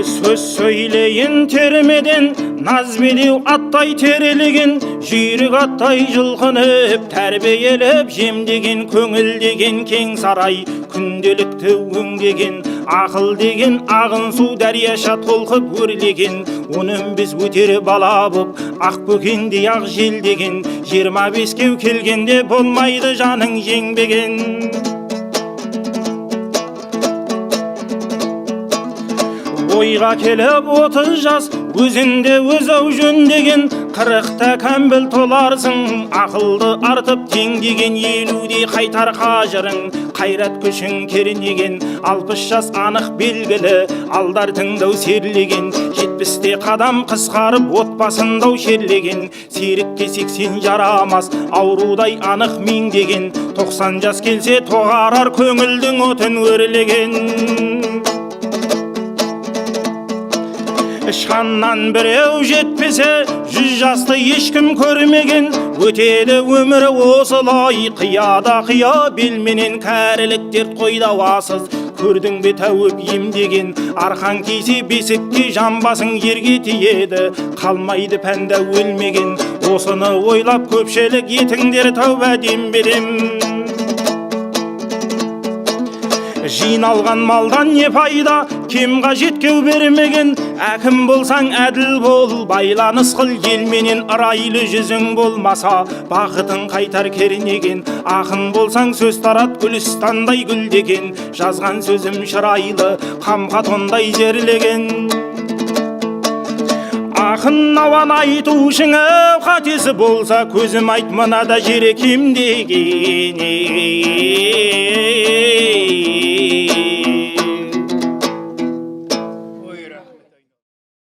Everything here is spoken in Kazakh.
Söz söyleyin termeden, nazmedeu atтай терелеген, жүйрік аттай жылқынып, тәрбиелеп жемдеген, көңілдеген кең сарай, күнделікті өңдеген, ақыл деген ағын су дәрияша толқып өрлеген, оның біз өтері бала боп, ақ бөкендей ақ желдеген, 25-ке келгенде болмайды жаның жеңбеген. Ойға келіп 30 жас, өзінде өзау жөндеген, 40-та кәмбіл толарсың, ақылды артып теңдеген, 50-де қайтар қажырың, қайрат күшің кернеген, 60 жас анық белгілі, алдар тыңдау серлеген, 70-те қадам қысқарып отбасындау шерлеген, серікке 80 жарамас, аурудай анық меңдеген, 90 жас келсе тоғарар көңілдің отын өрлеген. Шаннан біреу жетпесе, 100 жасты ешкім көрмеген, өтеді өмірі осылай, қияда қия белменен, кәрілік дерт қойдауасыз, көрдің бе тәуіп емдеген, арқан кейсе бесікке жамбасың ерге тиеді, қалмайды пәнда өлмеген, осыны ойлап көпшілік етіңдер тәуба дембедем. Жиналған малдан не пайда, кем қажеткеу бермеген, әкім болсаң әділ бол, байланыс қыл елменен, ырайлы жүзің болмаса, бақытың қайтар кернеген, ақын болсаң сөз тарат гүлістандай гүлдеген, жазған сөзім шырайлы, қамқатондай жерлеген. Ақын ауан айтушыңа қатесі болса, көзім айт мынада жері кемдеген.